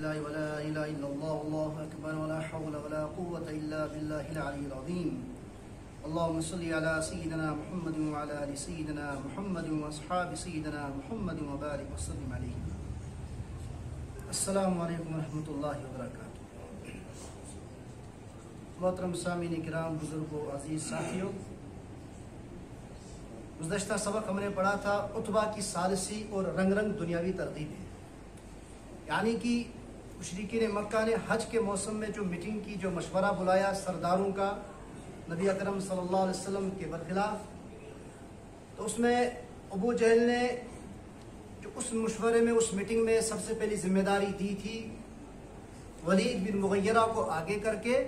لا إله إلا الله والله أكبر ولا حول ولا قوة إلا بالله العلي العظيم. اللهم صل على سيدنا محمد وعلى آل سيدنا محمد وأصحاب سيدنا محمد وبارك وسلم عليه. السلام علیکم ورحمۃ اللہ وبرکاتہ. محترم سامعین کرام، بزرگوں، عزیز ساتھیوں، گزشتہ سبق ہم نے پڑھا تھا عتبہ کی ثالثی اور رنگ رنگ دنیاوی ترغیبیں، یعنی کہ مشرکین مکہ نے حج کے موسم میں جو میٹنگ کی، جو مشورہ بلایا سرداروں کا نبی اکرم صلی اللہ علیہ وسلم کے برخلاف، تو اس میں ابو جہل نے جو اس مشورے میں، اس میٹنگ میں سب سے پہلی ذمہ داری دی تھی، ولید بن مغیرہ کو آگے کر کے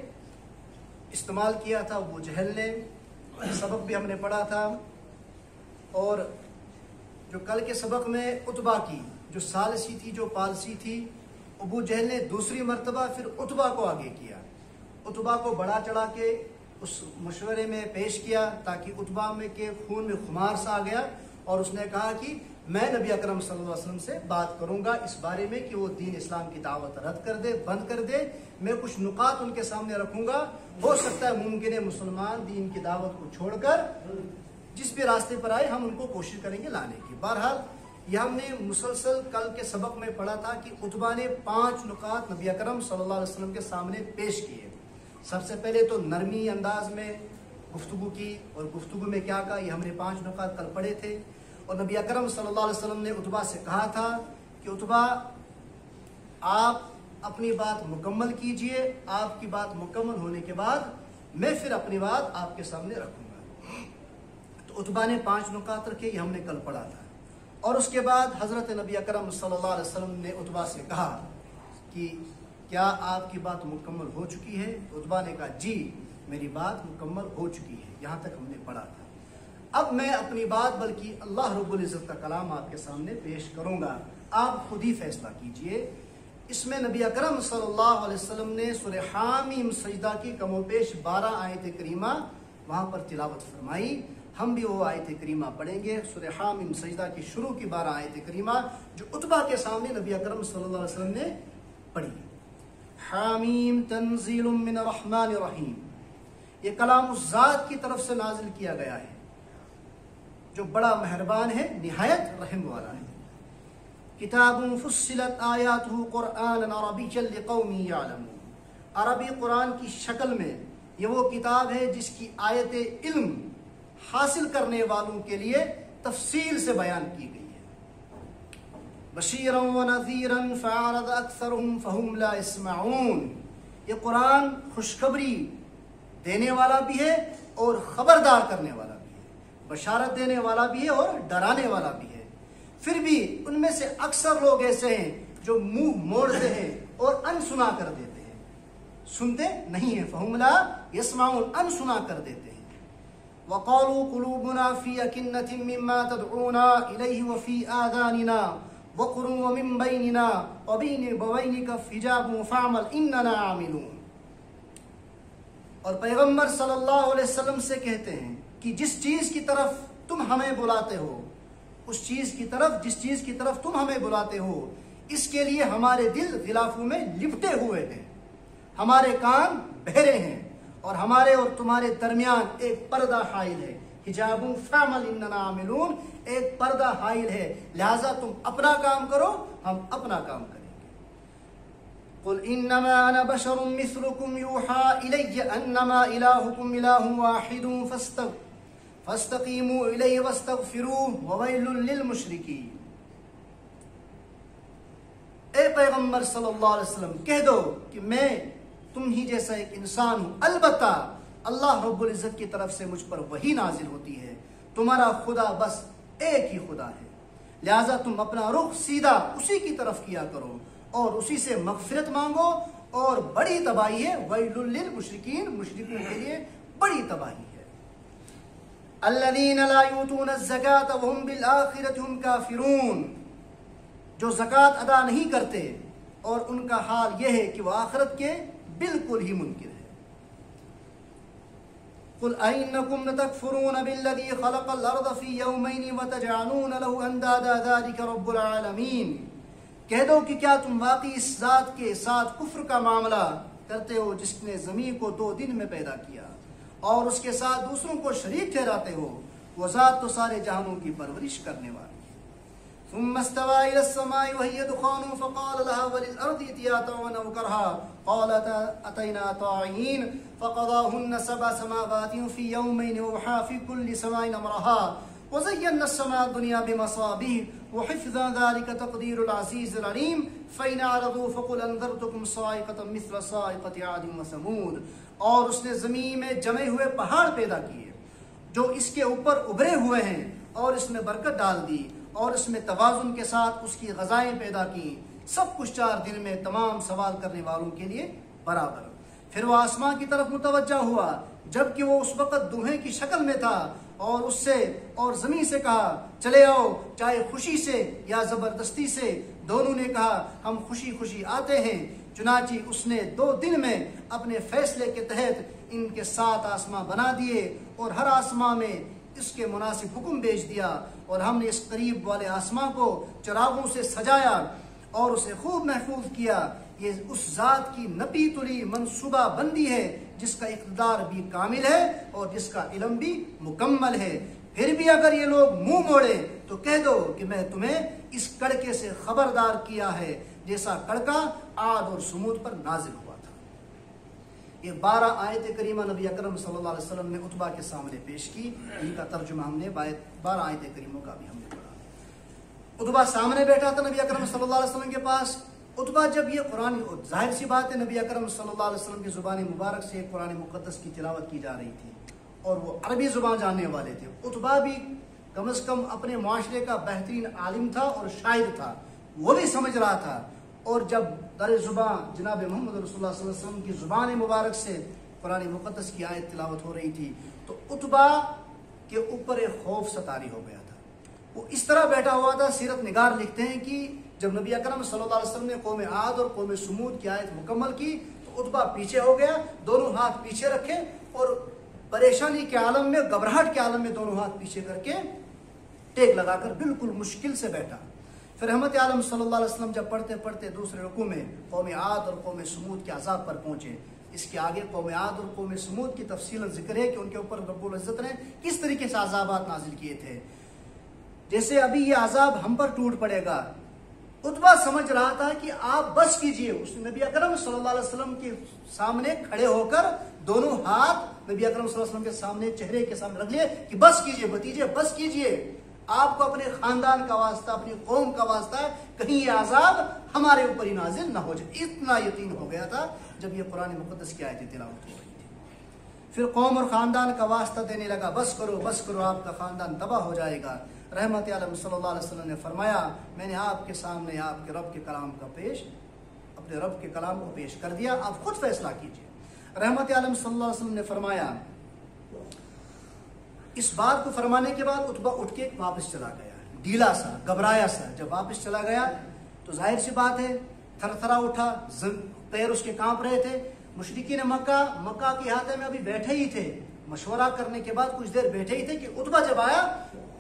استعمال کیا تھا ابو جہل نے. سبق بھی ہم نے پڑھا تھا. اور جو کل کے سبق میں عتبہ کی جو ثالثی تھی، جو پالسی تھی، ابو جہل نے دوسری مرتبہ پھر عتبہ کو آگے کیا، عتبہ کو بڑا چڑھا کے اس مشورے میں پیش کیا، تاکہ عتبہ میں کے خون میں خمار سا آ گیا، اور اس نے کہا کہ میں نبی اکرم صلی اللہ علیہ وسلم سے بات کروں گا اس بارے میں کہ وہ دین اسلام کی دعوت رد کر دے، بند کر دے. میں کچھ نکات ان کے سامنے رکھوں گا، ہو سکتا ہے ممکن ہے مسلمان دین کی دعوت کو چھوڑ کر جس بھی راستے پر آئے ہم ان کو کوشش کریں گے لانے کی. بہرحال یہ ہم نے مسلسل کل کے سبق میں پڑھا تھا کہ عتبہ نے 5 نکات نبی اکرم صلی اللہ علیہ وسلم کے سامنے پیش کیے. سب سے پہلے تو نرمی انداز میں گفتگو کی، اور گفتگو میں کیا کہا، یہ ہم نے 5 نکات کل پڑھے تھے. اور نبی اکرم صلی اللہ علیہ وسلم نے عتبہ سے کہا تھا کہ عتبہ آپ اپنی بات مکمل کیجئے، آپ کی بات مکمل ہونے کے بعد میں پھر اپنی بات آپ کے سامنے رکھوں گا. تو عتبہ نے 5 نکات رکھے، یہ ہم نے کل پڑھا تھا. اور اس کے بعد حضرت نبی اکرم صلی اللہ علیہ وسلم نے عتبہ سے کہا کہ کیا آپ کی بات مکمل ہو چکی ہے؟ عتبہ نے کہا جی میری بات مکمل ہو چکی ہے. یہاں تک ہم نے پڑھا تھا. اب میں اپنی بات بلکہ اللہ رب العزت کا کلام آپ کے سامنے پیش کروں گا، آپ خود ہی فیصلہ کیجئے. اس میں نبی اکرم صلی اللہ علیہ وسلم نے سورہ حامیم سجدہ کی کم و بیش 12 آیت کریمہ وہاں پر تلاوت فرمائی. ہم بھی وہ آیت کریمہ پڑھیں گے، سورہ حامیم سجدہ کی شروع کی 12 آیت کریمہ جو عتبہ کے سامنے نبی اکرم صلی اللہ علیہ وسلم نے پڑھی. حامیم تنزیل من الرحمن الرحیم، یہ کلام اس ذات کی طرف سے نازل کیا گیا ہے جو بڑا مہربان ہے، نہایت رحم والا ہے. کتاب فصلت آیاتہ قرآنا عربیا لقوم یعلمون، عربی قرآن کی شکل میں یہ وہ کتاب ہے جس کی آیت علم حاصل کرنے والوں کے لیے تفصیل سے بیان کی گئی ہے. بشیرا ونذیرا فاعرض اکثرهم فهم لا يسمعون، یہ قرآن خوشخبری دینے والا بھی ہے اور خبردار کرنے والا بھی ہے، بشارت دینے والا بھی ہے اور ڈرانے والا بھی ہے. پھر بھی ان میں سے اکثر لوگ ایسے ہیں جو منہ موڑتے ہیں اور انسنا کر دیتے ہیں، سنتے نہیں ہیں. فهم لا يسمعون، انسنا کر دیتے ہیں. وقالوا قلوبنا في أكنة مما تدعونا إليه وفي آذاننا وقر ومن بيننا وبينك حجاب فاعمل إننا عاملون. اور پیغمبر صلی اللہ علیہ وسلم سے کہتے ہیں کہ جس چیز کی طرف تم ہمیں بلاتے ہو، اس چیز کی طرف، جس چیز کی طرف تم ہمیں بلاتے ہو، اس کے لیے ہمارے دل غلافوں میں لپٹے ہوئے ہیں، ہمارے کان بہرے ہیں، اور ہمارے اور تمہارے درمیان ایک پردہ حائل ہے. حجاب فاعمل اننا عاملون، ایک پردہ حائل ہے، لہذا تم اپنا کام کرو، ہم اپنا کام کریں گے. قل انما انا بشر مثلكم يوحى الي انما الهكم اله واحد فاستقیموا الیہ واستغفروہ وویل للمشرکین. اے پیغمبر صلی اللہ علیہ وسلم کہہ دو کہ میں تم ہی جیسا ایک انسان ہوں، البتہ اللہ رب العزت کی طرف سے مجھ پر وحی نازل ہوتی ہے، تمہارا خدا بس ایک ہی خدا ہے، لہٰذا تم اپنا رخ سیدھا اسی کی طرف کیا کرو اور اسی سے مغفرت مانگو. اور بڑی تباہی ہے، ویل للمشرکین، مشرکوں کے لیے بڑی تباہی ہے. الذین لا یؤتون الزکاۃ وهم بالآخرۃ هم کافرون، جو زکوٰۃ ادا نہیں کرتے اور ان کا حال یہ ہے کہ وہ آخرت کے بالکل ہی منکر ہے. قل أئنكم لتكفرون بالذي خلق الأرض في يومين وتجعلون له أندادا ذلك رب العالمين. کہہ دو کہ کیا تم واقعی اس ذات کے ساتھ کفر کا معاملہ کرتے ہو جس نے زمین کو 2 دن میں پیدا کیا اور اس کے ساتھ دوسروں کو شریک ٹھہراتے ہو؟ وہ ذات تو سارے جہانوں کی پرورش کرنے والی۔ ثم استوى إلى السماء وهي دخان فقال لها وللأرض ائتيا طوعا أو كرها قالتا أتينا طاعين فقضاهن 7 سماوات في يومين وأوحى في كل سماء أمرها وزينا السماء الدنيا بمصابيح وحفظا ذلك تقدير العزيز العليم فإن أعرضوا فقل أنذرتكم صاعقة مثل صاعقة عاد وثمود۔ اور اس نے زمین میں جمے ہوئے پہاڑ پیدا کیے جو اس کے اوپر ابھرے ہوئے ہیں اور اس میں برکت ڈال دی اور اس میں توازن کے ساتھ اس کی غذائیں پیدا کی، سب کچھ 4 دن میں تمام سوال کرنے والوں کے لیے برابر۔ پھر وہ آسمان کی طرف متوجہ ہوا جبکہ وہ اس وقت دوہیں کی شکل میں تھا اور اس سے اور زمین سے کہا چلے آؤ، چاہے خوشی سے یا زبردستی سے۔ دونوں نے کہا ہم خوشی خوشی آتے ہیں۔ چنانچہ اس نے 2 دن میں اپنے فیصلے کے تحت ان کے 7 آسمان بنا دیے اور ہر آسمان میں اس کے مناسب حکم بھیج دیا، اور ہم نے اس قریب والے آسمان کو چراغوں سے سجایا اور اسے خوب محفوظ کیا۔ یہ اس ذات کی نپی تلی منصوبہ بندی ہے جس کا اقتدار بھی کامل ہے اور جس کا علم بھی مکمل ہے۔ پھر بھی اگر یہ لوگ منہ موڑے تو کہہ دو کہ میں تمہیں اس کڑکے سے خبردار کیا ہے جیسا کڑکا عاد اور سمود پر نازل ہوا تھا۔ یہ 12 آیت کریمہ نبی اکرم صلی اللہ علیہ وسلم نے عتبہ کے سامنے پیش کی، ان کا ترجمہ ہم نے 12 آیت کریموں کا بھی ہم نے پڑھا۔ عتبہ سامنے بیٹھا تھا نبی اکرم صلی اللہ علیہ وسلم کے پاس۔ عتبہ جب یہ قرآن، ظاہر سی بات ہے نبی اکرم صلی اللہ علیہ وسلم کی زبان مبارک سے قرآن مقدس کی تلاوت کی جا رہی تھی اور وہ عربی زبان جاننے والے تھے۔ عتبہ بھی کم از کم اپنے معاشرے کا بہترین عالم تھا اور شاعر تھا، وہ بھی سمجھ رہا تھا۔ اور جب در زبان جناب محمد رسول اللہ صلی اللہ علیہ وسلم کی زبان مبارک سے قرآن مقدس کی آیت تلاوت ہو رہی تھی تو عتبہ کے اوپر ایک خوف ستاری ہو گیا تھا۔ وہ اس طرح بیٹھا ہوا تھا، سیرت نگار لکھتے ہیں کہ جب نبی اکرم صلی اللہ علیہ وسلم نے قوم عاد اور قوم سمود کی آیت مکمل کی تو عتبہ پیچھے ہو گیا، دونوں ہاتھ پیچھے رکھے اور پریشانی کے عالم میں، گھبراہٹ کے عالم میں دونوں ہاتھ پیچھے کر کے ٹیک لگا کر بالکل مشکل سے بیٹھا۔ پھر رحمت عالم صلی اللہ علیہ وسلم جب پڑھتے پڑھتے دوسرے رکوع میں قوم عاد اور قوم سمود کے عذاب پر پہنچے۔ اس کے آگے قوم عاد اور قوم سمود کی تفصیل ذکر ہے کہ ان کے اوپر رب العزت نے کس طریقے سے عذابات نازل کیے تھے۔ جیسے ابھی یہ عذاب ہم پر ٹوٹ پڑے گا، عتبہ سمجھ رہا تھا کہ آپ بس کیجئے۔ اس نے نبی اکرم صلی اللہ علیہ وسلم کے سامنے کھڑے ہو کر دونوں ہاتھ نبی اکرم صلی اللہ علیہ وسلم کے سامنے، چہرے کے سامنے رکھ لیے کہ بس کیجئے بھتیجے، بس کیجئے، آپ کو اپنے خاندان کا واسطہ، اپنی قوم کا واسطہ ہے، کہیں یہ عذاب ہمارے اوپر ہی نازل نہ ہو جائے۔ اتنا یقین ہو گیا تھا جب یہ قرآن مقدس کی آیت تلاوت ہو رہی تھی۔ پھر قوم اور خاندان کا واسطہ دینے لگا، بس کرو بس کرو، آپ کا خاندان تباہ ہو جائے گا۔ رحمت عالم صلی اللہ علیہ وسلم نے فرمایا میں نے آپ کے سامنے آپ کے رب کے کلام کا اپنے رب کے کلام کو پیش کر دیا، آپ خود فیصلہ کیجئے۔ رحمت عالم صلی اللہ علیہ وسلم نے فرمایا، اس بات کو فرمانے کے بعد عتبہ اٹھ کے واپس چلا گیا، ڈھیلا سا، گھبرایا سا۔ جب واپس چلا گیا تو ظاہر سی بات ہے تھر تھرا اٹھا، پیر اس کے کانپ رہے تھے۔ مشرکین مکہ کے احاطے میں ابھی بیٹھے ہی تھے، مشورہ کرنے کے بعد کچھ دیر بیٹھے ہی تھے کہ عتبہ جب آیا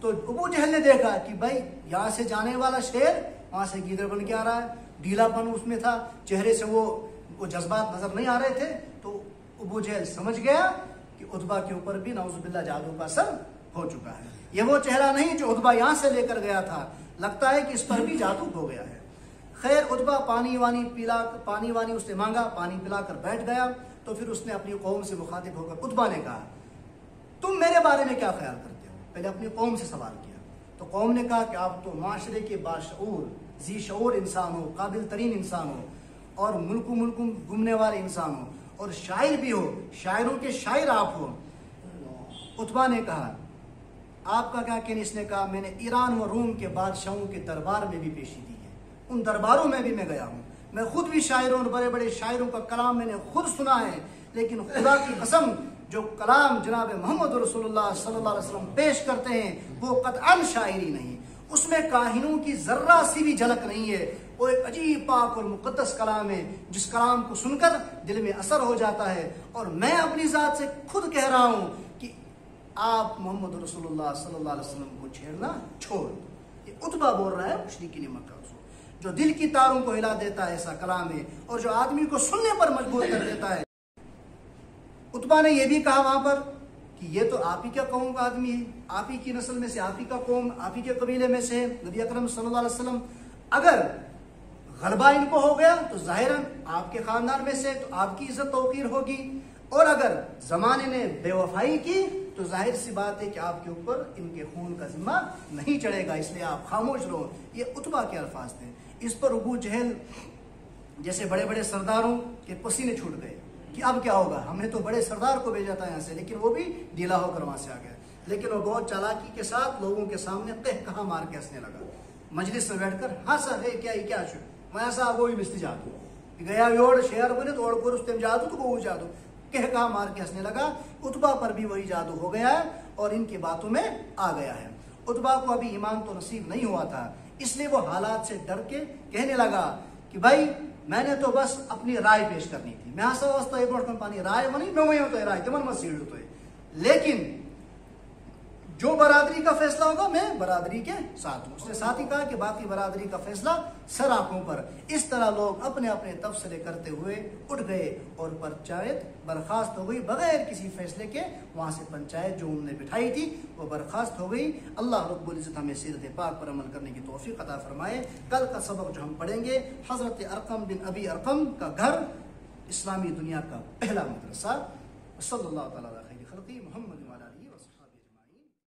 تو ابو جہل نے دیکھا کہ بھائی یہاں سے جانے والا شیر وہاں سے گیدڑ بن کے آ رہا ہے، ڈھیلا پن اس میں تھا، چہرے سے وہ جذبات نظر نہیں آ رہے تھے۔ تو ابو جہل سمجھ گیا کہ عتبہ کے اوپر بھی نعوذ باللہ جادو کا اثر ہو چکا ہے، یہ وہ چہرہ نہیں جو عتبہ یہاں سے لے کر گیا تھا، لگتا ہے کہ اس پر بھی جادو ہو گیا ہے۔ خیر عتبہ پانی وانی اس نے مانگا، پانی پلا کر بیٹھ گیا۔ تو پھر اس نے اپنی قوم سے مخاطب ہو کر عتبہ نے کہا تم میرے بارے میں کیا خیال کرتے ہو؟ پہلے اپنی قوم سے سوال کیا تو قوم نے کہا کہ آپ تو معاشرے کے باشعور، ذی شعور انسان ہو، قابل ترین انسان ہو اور ملکوں گھومنے والے انسان ہو اور شاعر بھی ہو، شاعروں کے شاعر آپ ہو۔ عتبہ نے کہا آپ کا کیا کہنا؟ اس نے کہا میں نے ایران و روم کے بادشاہوں کے دربار میں بھی پیشی دی ہے، ان درباروں میں بھی میں گیا ہوں، میں خود بھی شاعروں اور بڑے بڑے شاعروں کا کلام میں نے خود سنا ہے، لیکن خدا کی قسم جو کلام جناب محمد رسول اللہ صلی اللہ علیہ وسلم پیش کرتے ہیں وہ قطعاً شاعری نہیں، اس میں کاہنوں کی ذرہ سی بھی جھلک نہیں ہے، وہ ایک عجیب پاک اور مقدس کلام ہے جس کلام کو سن کر دل میں اثر ہو جاتا ہے۔ اور میں اپنی ذات سے خود کہہ رہا ہوں کہ آپ محمد رسول اللہ صلی اللہ علیہ وسلم کو چھیڑنا چھوڑ۔ یہ عتبہ بول رہا ہے مشرکین مکہ، جو دل کی تاروں کو ہلا دیتا ہے ایسا کلام ہے، اور جو آدمی کو سننے پر مجبور کر دیتا ہے۔ عتبہ نے یہ بھی کہا وہاں پر کہ یہ تو آپ ہی کا قوم کا آدمی ہے، آپ ہی کی نسل میں سے، آپ ہی کا قوم، آپ ہی کے قبیلے میں سے ہے۔ نبی اکرم صلی اللہ علیہ وسلم اگر غلبہ ان کو ہو گیا تو ظاہراً آپ کے خاندان میں سے، تو آپ کی عزت توقیر ہوگی، اور اگر زمانے نے بے وفائی کی تو ظاہر سی بات ہے کہ آپ کے اوپر ان کے خون کا ذمہ نہیں چڑھے گا، اس لیے آپ خاموش رہو۔ یہ عتبہ کے الفاظ تھے۔ اس پر ابو جہل جیسے بڑے بڑے سرداروں کے پسینے چھوٹ گئے کہ اب کیا ہوگا، ہم نے تو بڑے سردار کو بھیجا تھا یہاں سے، لیکن وہ بھی ڈھیلا ہو کر وہاں سے آ گیا۔ لیکن وہ بہت چالاکی کے ساتھ لوگوں کے سامنے کہا مار کے ہنسنے لگا، مجلس میں بیٹھ کر ہنسا ہے کیا شو میں ایسا وہی مستی جادو گیا یوڑ شہر بنے تو اور اس تم جادو تو وہ جادو کہا مار کے ہنسنے لگا۔ عتبہ پر بھی وہی جادو ہو گیا ہے اور ان کی باتوں میں آ گیا ہے۔ عتبہ کو ابھی ایمان تو نصیب نہیں ہوا تھا، اس لیے وہ حالات سے ڈر کے کہنے لگا کہ بھائی میں نے تو بس اپنی رائے پیش کرنی تھی، میں ایسا واسطہ یہ بڑھ پانی رائے منی میں وہی ہوتا ہے رائے تمن مسیح ہوتا ہے، لیکن جو برادری کا فیصلہ ہوگا میں برادری کے ساتھ ہوں۔ اس نے ساتھ ہی کہا کہ باقی برادری کا فیصلہ سر آنکھوں پر۔ اس طرح لوگ اپنے اپنے تبصرے کرتے ہوئے اٹھ گئے اور پنچایت برخاست ہو گئی، بغیر کسی فیصلے کے وہاں سے پنچایت جو انہوں نے بٹھائی تھی وہ برخاست ہو گئی۔ اللہ رب العزت ہمیں سیرت پاک پر عمل کرنے کی توفیق عطا فرمائے۔ کل کا سبق جو ہم پڑھیں گے، حضرت ارقم بن ابی ارقم کا گھر اسلامی دنیا کا پہلا مدرسہ۔ صلی اللہ تعالیٰ